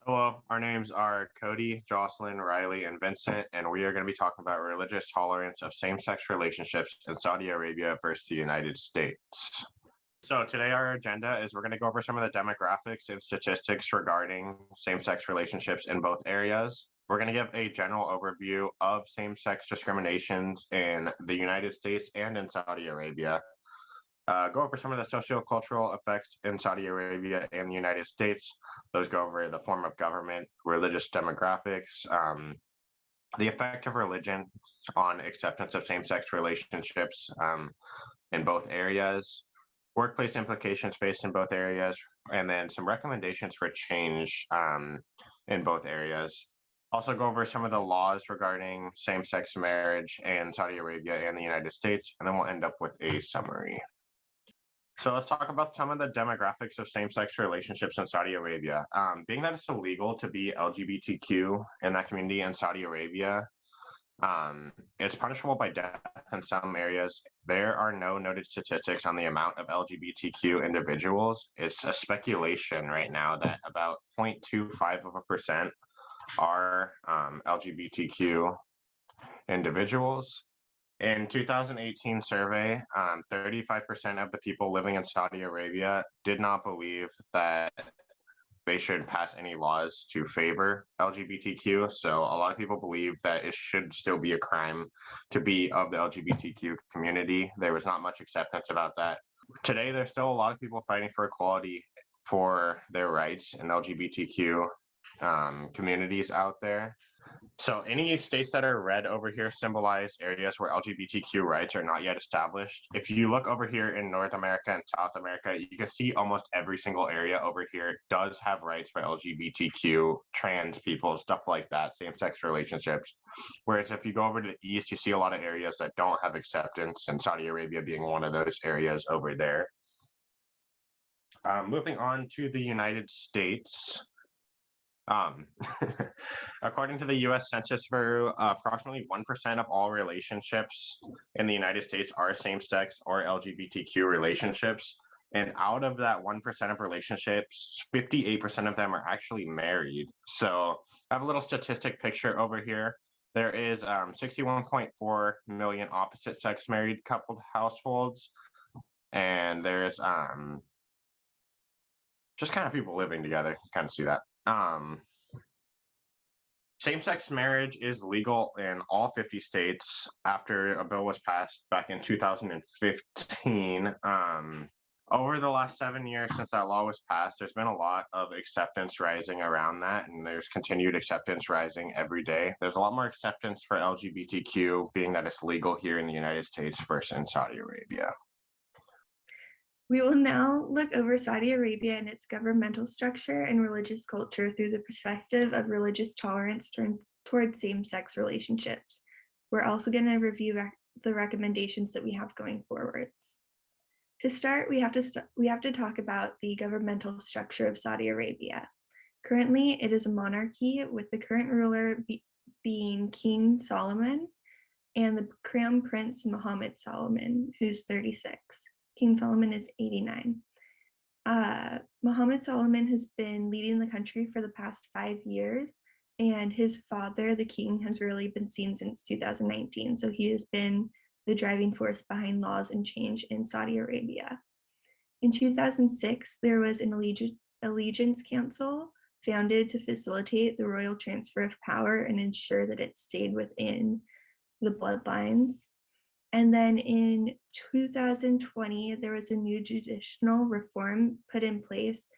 Hello, our names are Cody, Jocelyn, Riley, and Vincent, and we are going to be talking about religious tolerance of same-sex relationships in Saudi Arabia versus the United States. So today our agenda is we're going to go over some of the demographics and statistics regarding same-sex relationships in both areas. We're going to give a general overview of same-sex discriminations in the United States and in Saudi Arabia. Go over some of the socio-cultural effects in Saudi Arabia and the United States. Those go over the form of government, religious demographics, the effect of religion on acceptance of same-sex relationships in both areas, workplace implications faced in both areas, and then some recommendations for change in both areas. Also go over some of the laws regarding same-sex marriage in Saudi Arabia and the United States, and then we'll end up with a summary. So let's talk about some of the demographics of same-sex relationships in Saudi Arabia. Being that it's illegal to be LGBTQ in that community in Saudi Arabia, it's punishable by death in some areas. There are no noted statistics on the amount of LGBTQ individuals. It's a speculation right now that about 0.25% are LGBTQ individuals. In 2018 survey, 35% of the people living in Saudi Arabia did not believe that they should pass any laws to favor LGBTQ. So a lot of people believe that it should still be a crime to be of the LGBTQ community. There was not much acceptance about that. Today, there's still a lot of people fighting for equality for their rights in LGBTQ communities out there. So any states that are red over here symbolize areas where LGBTQ rights are not yet established. If you look over here in North America and South America, you can see almost every single area over here does have rights for LGBTQ, trans people, stuff like that, same-sex relationships. Whereas if you go over to the east, you see a lot of areas that don't have acceptance, and Saudi Arabia being one of those areas over there. Moving on to the United States. According to the US Census Bureau, approximately 1% of all relationships in the United States are same-sex or LGBTQ relationships. And out of that 1% of relationships, 58% of them are actually married. So I have a little statistic picture over here. There is 61.4 million opposite sex married coupled households. And there's just kind of people living together. You kind of see that. Same-sex marriage is legal in all 50 states after a bill was passed back in 2015. Over the last 7 years since that law was passed, there's been a lot of acceptance rising around that, and there's continued acceptance rising every day. There's a lot more acceptance for LGBTQ, being that it's legal here in the United States versus in Saudi Arabia. We will now look over Saudi Arabia and its governmental structure and religious culture through the perspective of religious tolerance towards same-sex relationships. We're also going to review the recommendations that we have going forwards. To start, we have to talk about the governmental structure of Saudi Arabia. Currently, it is a monarchy with the current ruler being King Solomon and the Crown Prince Mohammed Solomon, who's 36. King Solomon is 89. Mohammed Solomon has been leading the country for the past 5 years, and his father, the king, has really been seen since 2019. So he has been the driving force behind laws and change in Saudi Arabia. In 2006, there was an allegiance council founded to facilitate the royal transfer of power and ensure that it stayed within the bloodlines. And then in 2020, there was a new judicial reform put in place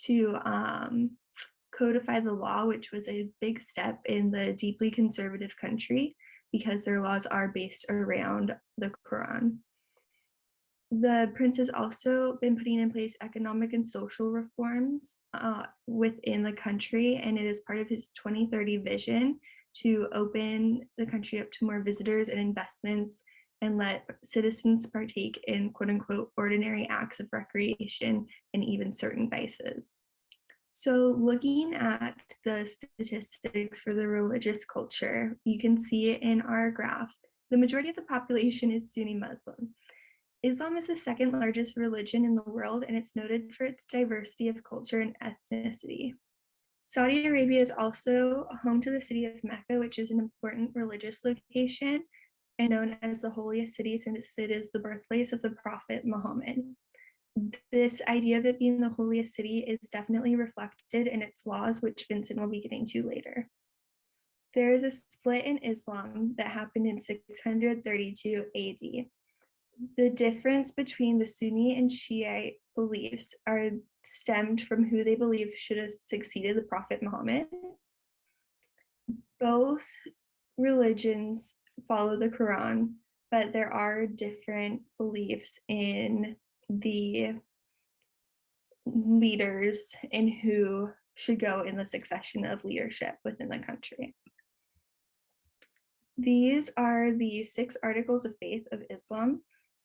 to codify the law, which was a big step in the deeply conservative country because their laws are based around the Quran. The prince has also been putting in place economic and social reforms within the country, and it is part of his 2030 vision to open the country up to more visitors and investments and let citizens partake in quote unquote ordinary acts of recreation and even certain vices. So looking at the statistics for the religious culture, you can see it in our graph. The majority of the population is Sunni Muslim. Islam is the second largest religion in the world, and it's noted for its diversity of culture and ethnicity. Saudi Arabia is also home to the city of Mecca, which is an important religious location and known as the holiest city since it is the birthplace of the Prophet Muhammad. This idea of it being the holiest city is definitely reflected in its laws, which Vincent will be getting to later. There is a split in Islam that happened in 632 AD. The difference between the Sunni and Shiite beliefs are stemmed from who they believe should have succeeded the Prophet Muhammad. Both religions follow the Quran, but there are different beliefs in the leaders and who should go in the succession of leadership within the country. These are the 6 articles of faith of Islam,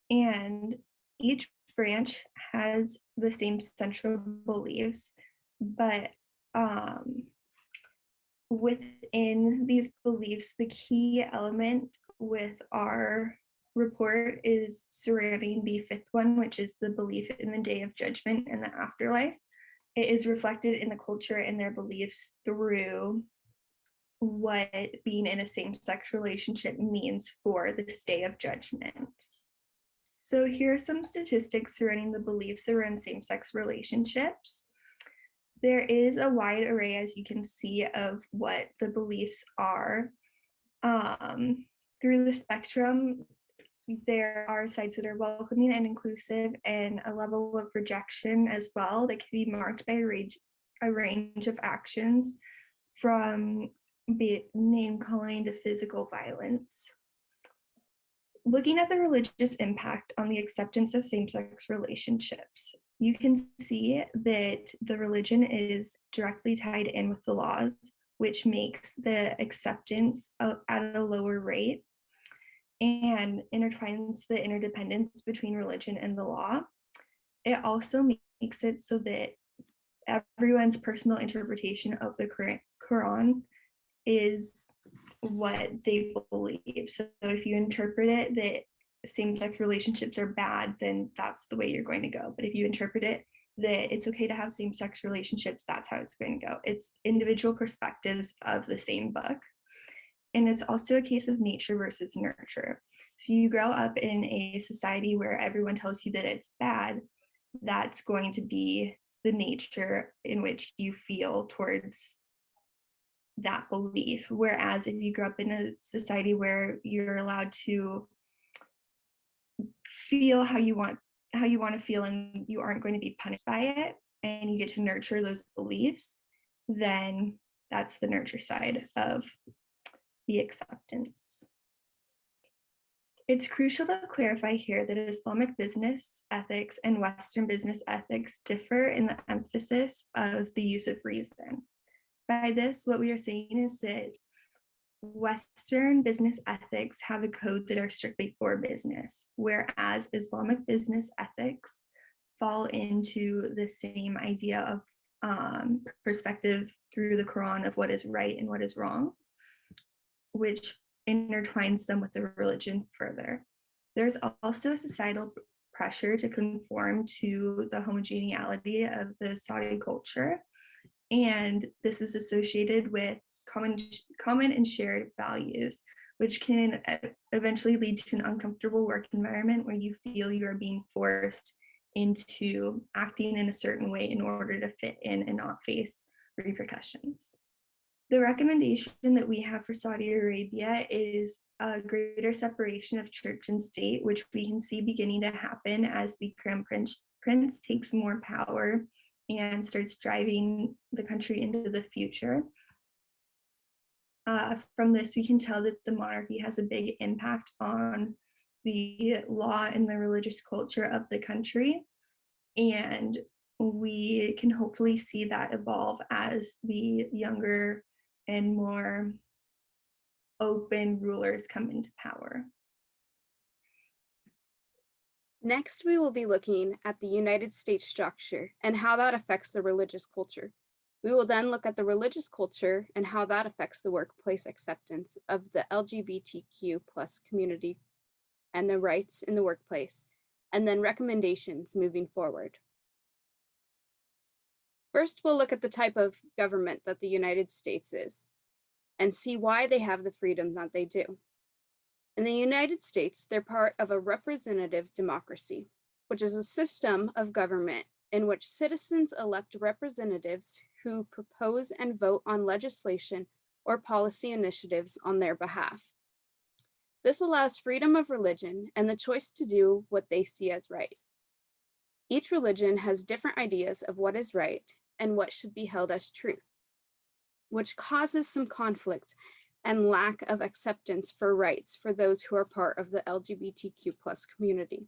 and each branch has the same central beliefs, but within these beliefs, the key element with our report is surrounding the 5th one, which is the belief in the day of judgment and the afterlife. It is reflected in the culture and their beliefs through what being in a same-sex relationship means for this day of judgment. So here are some statistics surrounding the beliefs around same-sex relationships. There is a wide array, as you can see, of what the beliefs are. Through the spectrum, there are sides that are welcoming and inclusive, and a level of rejection as well that can be marked by a range of actions, from name calling to physical violence. Looking at the religious impact on the acceptance of same-sex relationships, you can see that the religion is directly tied in with the laws, which makes the acceptance at a lower rate and intertwines the interdependence between religion and the law. It also makes it so that everyone's personal interpretation of the Quran is what they believe. So if you interpret it that same-sex relationships are bad, then that's the way you're going to go. But if you interpret it that it's okay to have same-sex relationships, that's how it's going to go. It's individual perspectives of the same book. And it's also a case of nature versus nurture. So you grow up in a society where everyone tells you that it's bad, that's going to be the nature in which you feel towards that belief. Whereas if you grow up in a society where you're allowed to feel how you want to feel and you aren't going to be punished by it, and you get to nurture those beliefs, then that's the nurture side of the acceptance. It's crucial to clarify here that Islamic business ethics and Western business ethics differ in the emphasis of the use of reason. By this, what we are saying is that Western business ethics have a code that are strictly for business, whereas Islamic business ethics fall into the same idea of perspective through the Quran of what is right and what is wrong, which intertwines them with the religion further. There's also a societal pressure to conform to the homogeneity of the Saudi culture, and this is associated with common and shared values, which can eventually lead to an uncomfortable work environment where you feel you are being forced into acting in a certain way in order to fit in and not face repercussions. The recommendation that we have for Saudi Arabia is a greater separation of church and state, which we can see beginning to happen as the Crown Prince takes more power and starts driving the country into the future. From this, we can tell that the monarchy has a big impact on the law and the religious culture of the country. And we can hopefully see that evolve as the younger and more open rulers come into power. Next, we will be looking at the United States structure and how that affects the religious culture. We will then look at the religious culture and how that affects the workplace acceptance of the LGBTQ+ community and the rights in the workplace, and then recommendations moving forward. First, we'll look at the type of government that the United States is and see why they have the freedom that they do. In the United States, they're part of a representative democracy, which is a system of government in which citizens elect representatives who propose and vote on legislation or policy initiatives on their behalf. This allows freedom of religion and the choice to do what they see as right. Each religion has different ideas of what is right and what should be held as truth, which causes some conflict and lack of acceptance for rights for those who are part of the LGBTQ+ community.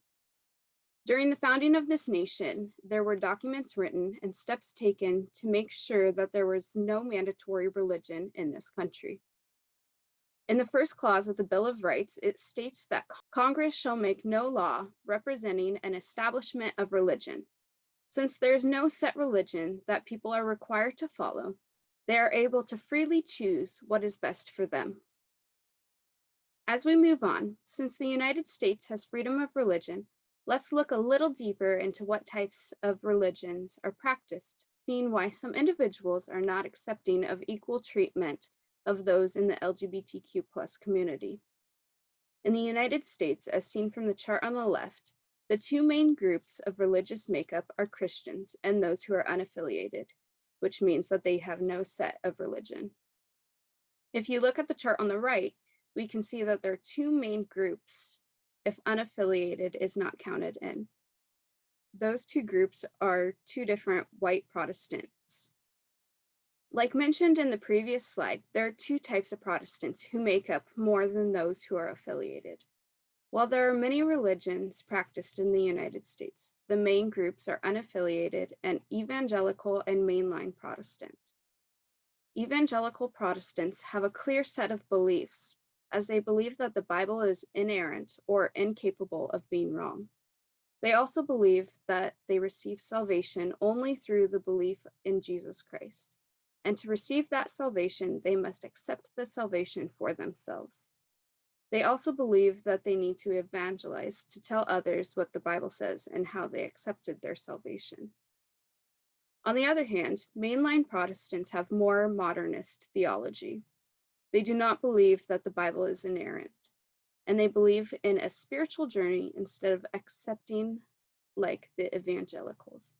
During the founding of this nation, there were documents written and steps taken to make sure that there was no mandatory religion in this country. In the first clause of the Bill of Rights, it states that Congress shall make no law representing an establishment of religion. Since there is no set religion that people are required to follow, they are able to freely choose what is best for them. As we move on, since the United States has freedom of religion, let's look a little deeper into what types of religions are practiced, seeing why some individuals are not accepting of equal treatment of those in the LGBTQ+ community. In the United States, as seen from the chart on the left, the two main groups of religious makeup are Christians and those who are unaffiliated, which means that they have no set of religion. If you look at the chart on the right, we can see that there are two main groups if unaffiliated is not counted in. Those two groups are two different white Protestants. Like mentioned in the previous slide, there are two types of Protestants who make up more than those who are affiliated. While there are many religions practiced in the United States, the main groups are unaffiliated and evangelical and mainline Protestant. Evangelical Protestants have a clear set of beliefs, as they believe that the Bible is inerrant or incapable of being wrong. They also believe that they receive salvation only through the belief in Jesus Christ. And to receive that salvation, they must accept the salvation for themselves. They also believe that they need to evangelize to tell others what the Bible says and how they accepted their salvation. On the other hand, mainline Protestants have more modernist theology. They do not believe that the Bible is inerrant, and they believe in a spiritual journey instead of accepting like the evangelicals.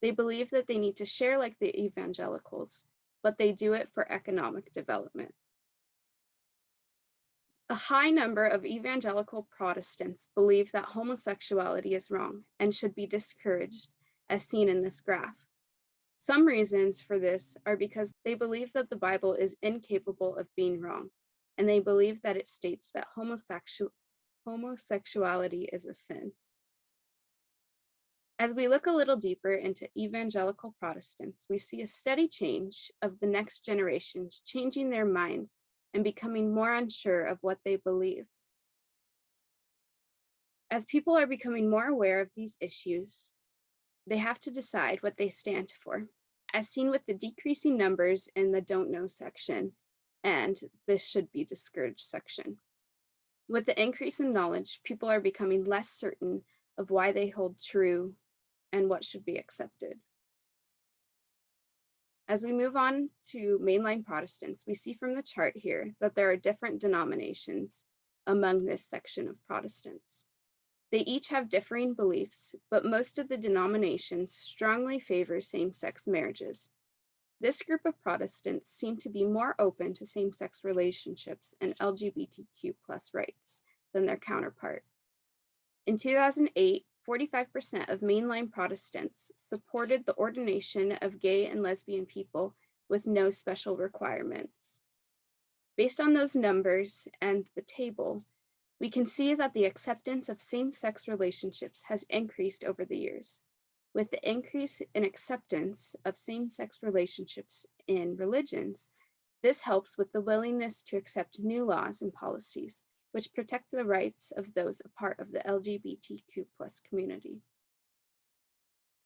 They believe that they need to share like the evangelicals, but they do it for economic development. A high number of evangelical Protestants believe that homosexuality is wrong and should be discouraged, as seen in this graph. Some reasons for this are because they believe that the Bible is incapable of being wrong, and they believe that it states that homosexuality is a sin. As we look a little deeper into evangelical Protestants, we see a steady change of the next generations changing their minds and becoming more unsure of what they believe. As people are becoming more aware of these issues, they have to decide what they stand for, as seen with the decreasing numbers in the don't know section and this should be discouraged section. With the increase in knowledge, people are becoming less certain of why they hold true and what should be accepted. As we move on to mainline Protestants, we see from the chart here that there are different denominations among this section of Protestants. They each have differing beliefs, but most of the denominations strongly favor same-sex marriages. This group of Protestants seem to be more open to same-sex relationships and LGBTQ+ rights than their counterpart. In 2008, 45% of mainline Protestants supported the ordination of gay and lesbian people with no special requirements. Based on those numbers and the table, we can see that the acceptance of same-sex relationships has increased over the years. With the increase in acceptance of same-sex relationships in religions, this helps with the willingness to accept new laws and policies which protect the rights of those a part of the LGBTQ+ community.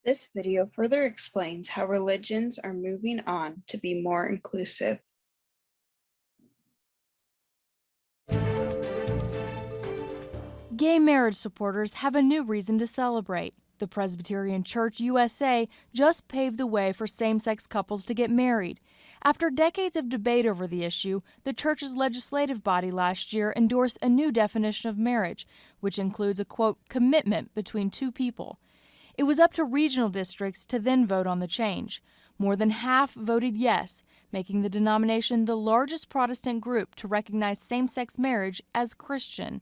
This video further explains how religions are moving on to be more inclusive. Gay marriage supporters have a new reason to celebrate. The Presbyterian Church USA just paved the way for same-sex couples to get married. After decades of debate over the issue, the church's legislative body last year endorsed a new definition of marriage, which includes a, quote, commitment between two people. It was up to regional districts to then vote on the change. More than half voted yes, making the denomination the largest Protestant group to recognize same-sex marriage as Christian.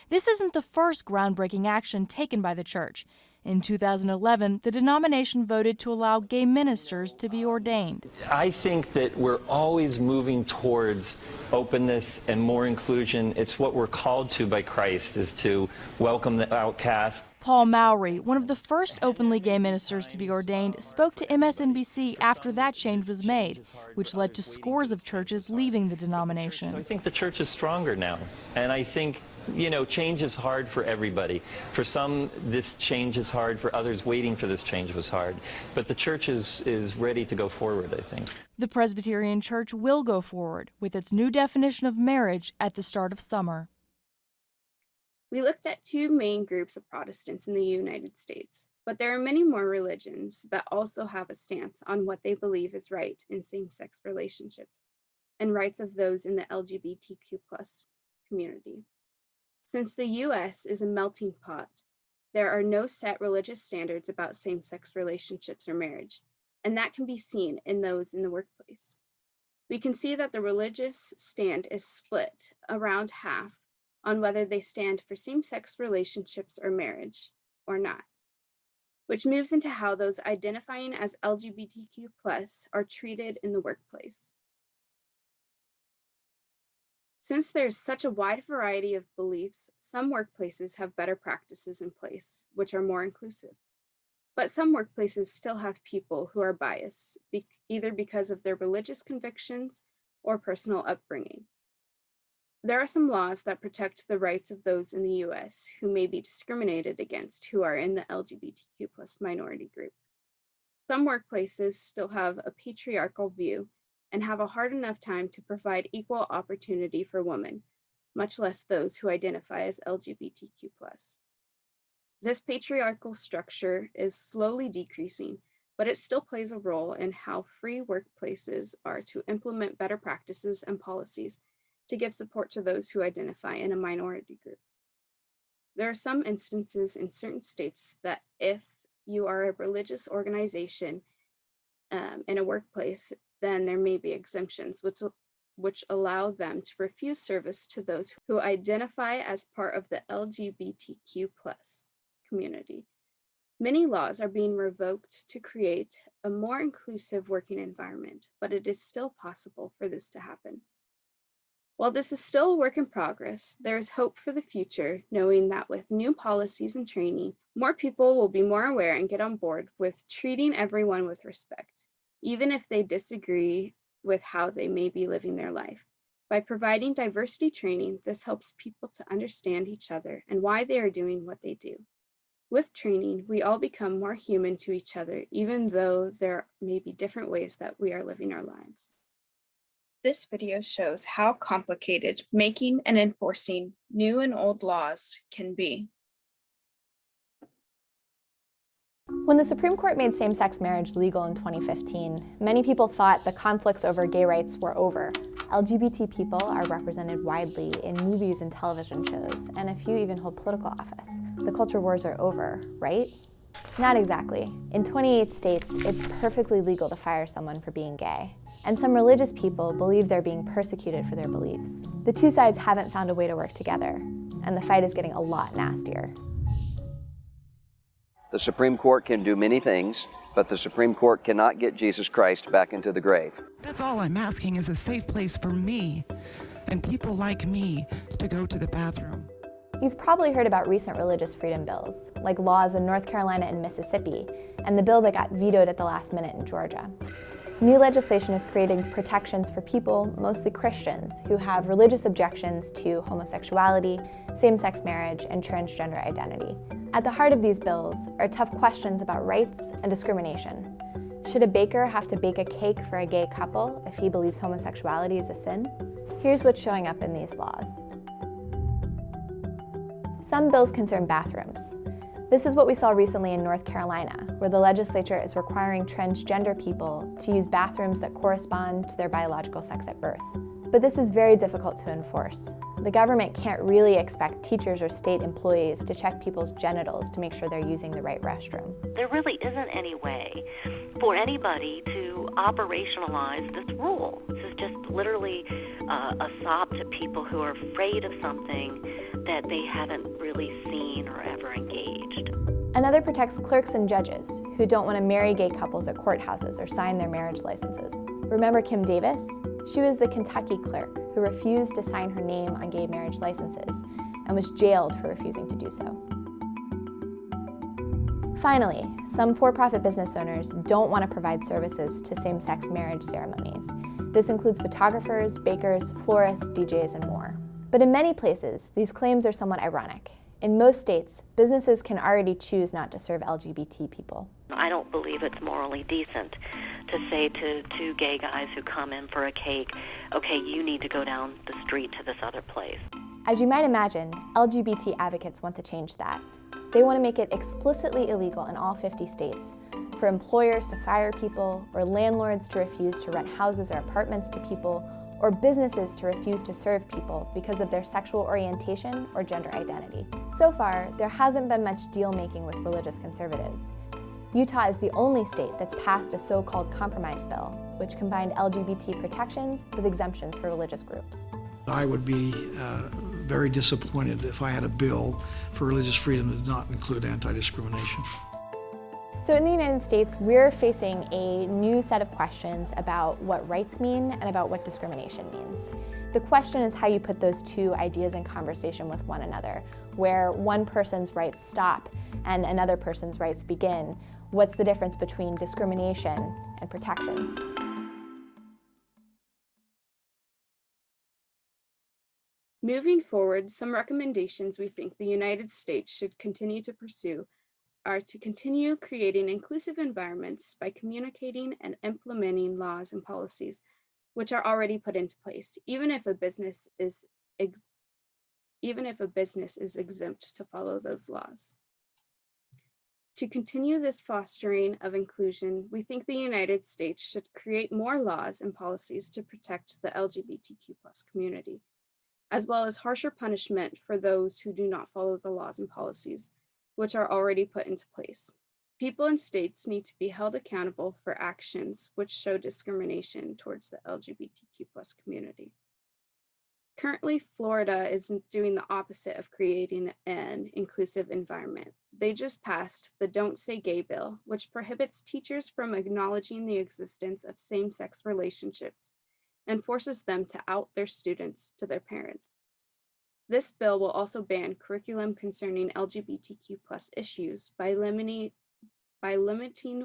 This isn't the first groundbreaking action taken by the church. In 2011, the denomination voted to allow gay ministers to be ordained. I think that we're always moving towards openness and more inclusion. It's what we're called to by Christ, is to welcome the outcast. Paul Mowry, one of the first openly gay ministers to be ordained, spoke to MSNBC after that change was made, which led to scores of churches leaving the denomination. I think the church is stronger now, and I think, you know, change is hard for everybody. For some, this change is hard. For others, waiting for this change was hard. But the church is ready to go forward, I think. The Presbyterian Church will go forward with its new definition of marriage at the start of summer. We looked at two main groups of Protestants in the United States, but there are many more religions that also have a stance on what they believe is right in same-sex relationships and rights of those in the LGBTQ+ community. Since the U.S. is a melting pot, there are no set religious standards about same-sex relationships or marriage, and that can be seen in those in the workplace. We can see that the religious stand is split around half on whether they stand for same-sex relationships or marriage or not, which moves into how those identifying as LGBTQ+ are treated in the workplace. Since there's such a wide variety of beliefs, some workplaces have better practices in place, which are more inclusive. But some workplaces still have people who are biased, either because of their religious convictions or personal upbringing. There are some laws that protect the rights of those in the US who may be discriminated against who are in the LGBTQ+ minority group. Some workplaces still have a patriarchal view and have a hard enough time to provide equal opportunity for women, much less those who identify as LGBTQ+. This patriarchal structure is slowly decreasing, but it still plays a role in how free workplaces are to implement better practices and policies to give support to those who identify in a minority group. There are some instances in certain states that if you are a religious organization in a workplace, then there may be exemptions which allow them to refuse service to those who identify as part of the LGBTQ+ community. Many laws are being revoked to create a more inclusive working environment, but it is still possible for this to happen. While this is still a work in progress, there is hope for the future, knowing that with new policies and training, more people will be more aware and get on board with treating everyone with respect, even if they disagree with how they may be living their life. By providing diversity training, this helps people to understand each other and why they are doing what they do. With training, we all become more human to each other, even though there may be different ways that we are living our lives. This video shows how complicated making and enforcing new and old laws can be. When the Supreme Court made same-sex marriage legal in 2015, many people thought the conflicts over gay rights were over. LGBT people are represented widely in movies and television shows, and a few even hold political office. The culture wars are over, right? Not exactly. In 28 states, it's perfectly legal to fire someone for being gay. And some religious people believe they're being persecuted for their beliefs. The two sides haven't found a way to work together, and the fight is getting a lot nastier. The Supreme Court can do many things, but the Supreme Court cannot get Jesus Christ back into the grave. That's all I'm asking is a safe place for me and people like me to go to the bathroom. You've probably heard about recent religious freedom bills, like laws in North Carolina and Mississippi, and the bill that got vetoed at the last minute in Georgia. New legislation is creating protections for people, mostly Christians, who have religious objections to homosexuality, same-sex marriage, and transgender identity. At the heart of these bills are tough questions about rights and discrimination. Should a baker have to bake a cake for a gay couple if he believes homosexuality is a sin? Here's what's showing up in these laws. Some bills concern bathrooms. This is what we saw recently in North Carolina, where the legislature is requiring transgender people to use bathrooms that correspond to their biological sex at birth. But this is very difficult to enforce. The government can't really expect teachers or state employees to check people's genitals to make sure they're using the right restroom. There really isn't any way for anybody to operationalize this rule. This is just literally a sob to people who are afraid of something that they haven't really seen or ever engaged. Another protects clerks and judges who don't want to marry gay couples at courthouses or sign their marriage licenses. Remember Kim Davis? She was the Kentucky clerk who refused to sign her name on gay marriage licenses and was jailed for refusing to do so. Finally, some for-profit business owners don't want to provide services to same-sex marriage ceremonies. This includes photographers, bakers, florists, DJs, and more. But in many places, these claims are somewhat ironic. In most states, businesses can already choose not to serve LGBT people. I don't believe it's morally decent to say to two gay guys who come in for a cake, okay, you need to go down the street to this other place. As you might imagine, LGBT advocates want to change that. They want to make it explicitly illegal in all 50 states for employers to fire people, or landlords to refuse to rent houses or apartments to people, or businesses to refuse to serve people because of their sexual orientation or gender identity. So far, there hasn't been much deal-making with religious conservatives. Utah is the only state that's passed a so-called compromise bill, which combined LGBT protections with exemptions for religious groups. I would be very disappointed if I had a bill for religious freedom that did not include anti-discrimination. So in the United States, we're facing a new set of questions about what rights mean and about what discrimination means. The question is how you put those two ideas in conversation with one another, where one person's rights stop and another person's rights begin. What's the difference between discrimination and protection? Moving forward, some recommendations we think the United States should continue to pursue are to continue creating inclusive environments by communicating and implementing laws and policies which are already put into place, even if a business is exempt to follow those laws. To continue this fostering of inclusion, we think the United States should create more laws and policies to protect the LGBTQ+ community, as well as harsher punishment for those who do not follow the laws and policies which are already put into place. People and states need to be held accountable for actions which show discrimination towards the LGBTQ+ community. Currently, Florida is doing the opposite of creating an inclusive environment. They just passed the Don't Say Gay bill, which prohibits teachers from acknowledging the existence of same-sex relationships and forces them to out their students to their parents. This bill will also ban curriculum concerning LGBTQ+ issues by limiting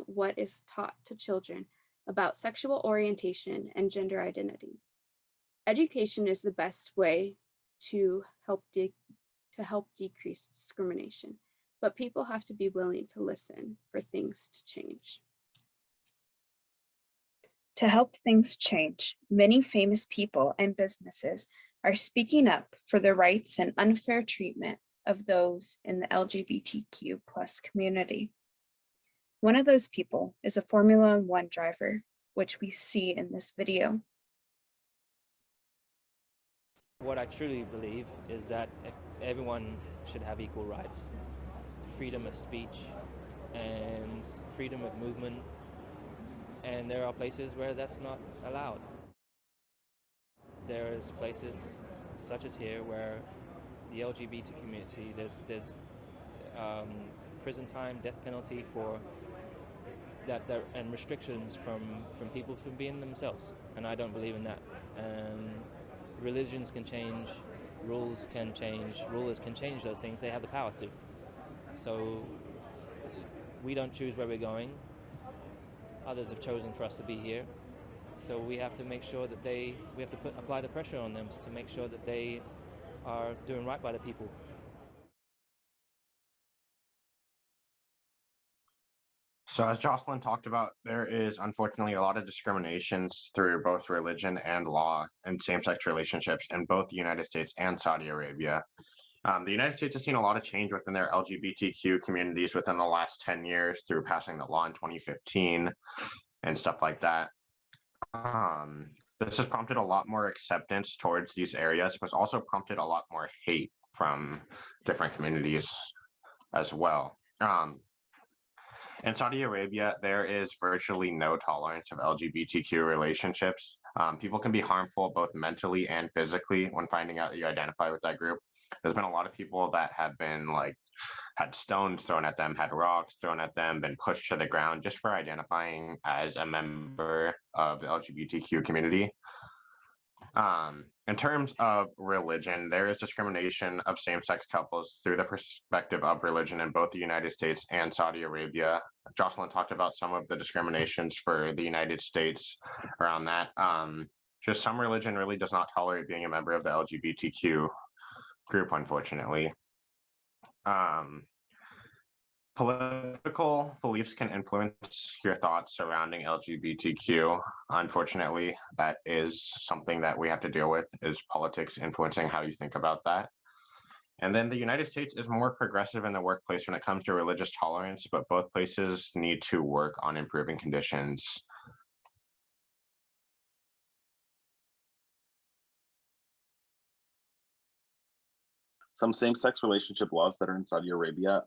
what is taught to children about sexual orientation and gender identity. Education is the best way to help decrease discrimination, but people have to be willing to listen for things to change. To help things change, many famous people and businesses are speaking up for the rights and unfair treatment of those in the LGBTQ+ community. One of those people is a Formula One driver, which we see in this video. What I truly believe is that everyone should have equal rights, freedom of speech and freedom of movement, and there are places where that's not allowed. There's places such as here where the LGBT community, there's prison time, death penalty for that, and restrictions from people from being themselves, and I don't believe in that. Religions can change, rules can change, rulers can change those things. They have the power to. So we don't choose where we're going. Others have chosen for us to be here. So we have to make sure that we have to apply the pressure on them to make sure that they are doing right by the people. So as Jocelyn talked about, there is unfortunately a lot of discriminations through both religion and law and same-sex relationships in both the United States and Saudi Arabia. The United States has seen a lot of change within their LGBTQ communities within the last 10 years through passing the law in 2015 and stuff like that. This has prompted a lot more acceptance towards these areas, but also prompted a lot more hate from different communities as well. In Saudi Arabia, there is virtually no tolerance of LGBTQ relationships. People can be harmful both mentally and physically when finding out that you identify with that group. There's been a lot of people that have been had stones thrown at them, had rocks thrown at them, been pushed to the ground just for identifying as a member of the LGBTQ community. In terms of religion, there is discrimination of same-sex couples through the perspective of religion in both the United States and Saudi Arabia. Jocelyn talked about some of the discriminations for the United States around that. Just some religion really does not tolerate being a member of the LGBTQ group, unfortunately. Political beliefs can influence your thoughts surrounding LGBTQ. Unfortunately, that is something that we have to deal with, is politics influencing how you think about that. And then the United States is more progressive in the workplace when it comes to religious tolerance, but both places need to work on improving conditions. Some same-sex relationship laws that are in Saudi Arabia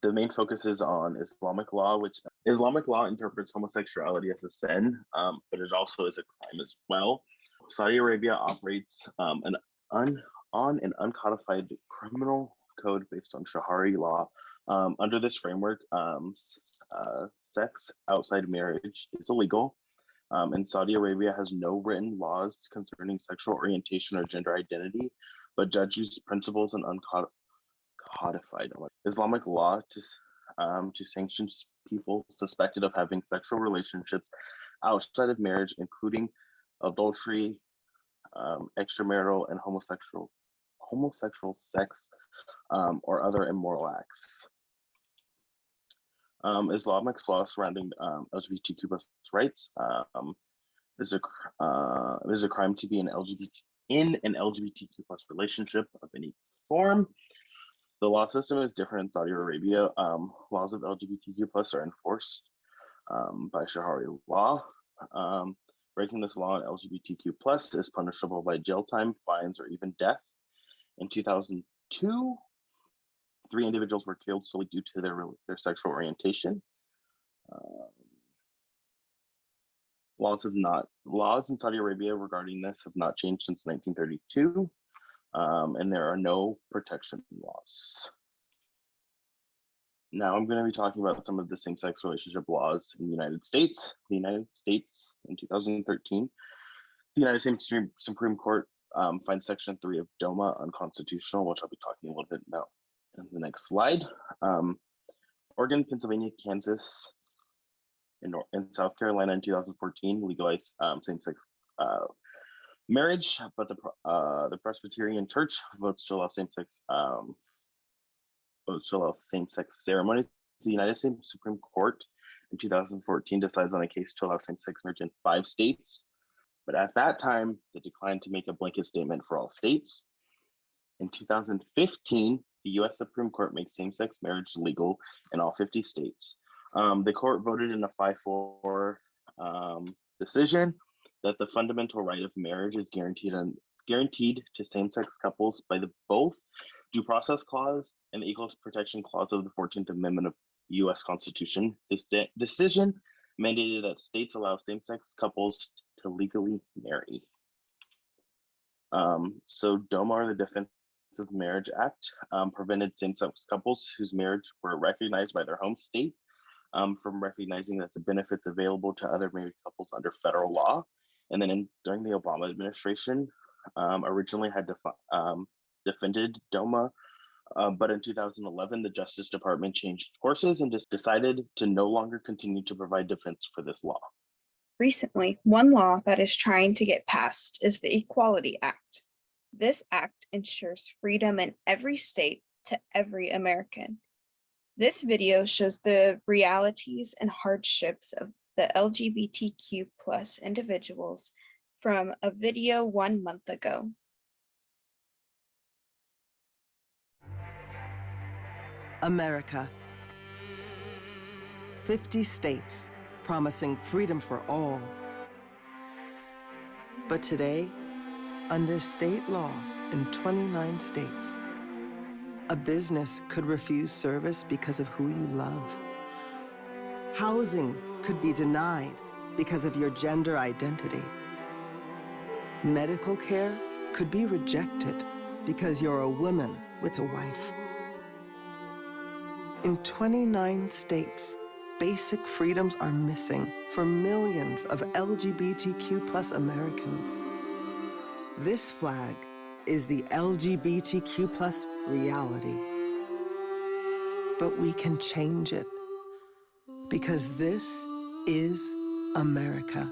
the main focus is on Islamic law, which Islamic law interprets homosexuality as a sin, but it also is a crime as well. Saudi Arabia operates on an uncodified criminal code based on Shahari law. Under this framework, sex outside marriage is illegal, and Saudi Arabia has no written laws concerning sexual orientation or gender identity, but judges principles and uncodified Islamic law to sanction people suspected of having sexual relationships outside of marriage, including adultery, extramarital and homosexual sex, or other immoral acts. Islamic law surrounding LGBTQ+ rights is a crime to be in an LGBTQ+ relationship of any form. The law system is different in Saudi Arabia. Laws of LGBTQ+ are enforced by Shahari law. Breaking this law on LGBTQ+ is punishable by jail time, fines, or even death. In 2002, 3 individuals were killed solely due to their sexual orientation. Laws in Saudi Arabia regarding this have not changed since 1932. And there are no protection laws. Now I'm going to be talking about some of the same-sex relationship laws in the United States. The United States in 2013, the United States Supreme Court finds Section 3 of DOMA unconstitutional, which I'll be talking a little bit about in the next slide. Oregon, Pennsylvania, Kansas, and South Carolina in 2014 legalized same-sex marriage, but the Presbyterian Church votes to allow same-sex ceremonies. The United States Supreme Court in 2014 decides on a case to allow same-sex marriage in 5 states, but at that time they declined to make a blanket statement for all states. In 2015, the U.S. Supreme Court makes same-sex marriage legal in all 50 states. The court voted in a 5-4 decision that the fundamental right of marriage is guaranteed to same-sex couples by the both Due Process Clause and the Equal Protection Clause of the 14th Amendment of U.S. Constitution. This decision mandated that states allow same-sex couples to legally marry. So DOMA, or the Defense of Marriage Act, prevented same-sex couples whose marriage were recognized by their home state from recognizing that the benefits available to other married couples under federal law. And then during the Obama administration, originally had defended DOMA, but in 2011, the Justice Department changed courses and just decided to no longer continue to provide defense for this law. Recently, one law that is trying to get passed is the Equality Act. This act ensures freedom in every state to every American. This video shows the realities and hardships of the LGBTQ+ individuals from a video 1 month ago. America. 50 states promising freedom for all. But today, under state law in 29 states, a business could refuse service because of who you love. Housing could be denied because of your gender identity. Medical care could be rejected because you're a woman with a wife. In 29 states, basic freedoms are missing for millions of LGBTQ+ Americans. This flag is the LGBTQ+ reality. But we can change it, because this is America.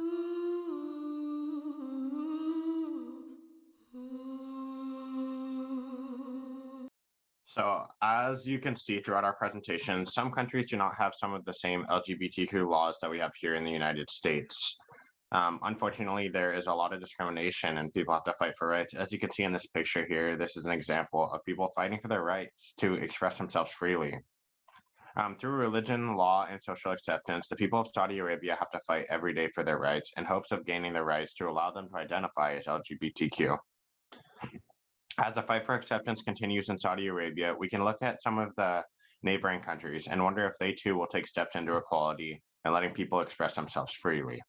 So as you can see throughout our presentation, some countries do not have some of the same LGBTQ laws that we have here in the United States. Unfortunately, there is a lot of discrimination and people have to fight for rights. As you can see in this picture here, this is an example of people fighting for their rights to express themselves freely. Through religion, law, and social acceptance, the people of Saudi Arabia have to fight every day for their rights in hopes of gaining the rights to allow them to identify as LGBTQ. As the fight for acceptance continues in Saudi Arabia, we can look at some of the neighboring countries and wonder if they too will take steps into equality and letting people express themselves freely.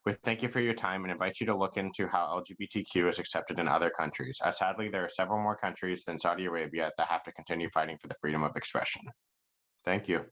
We thank you for your time and invite you to look into how LGBTQ is accepted in other countries, as sadly there are several more countries than Saudi Arabia that have to continue fighting for the freedom of expression. Thank you.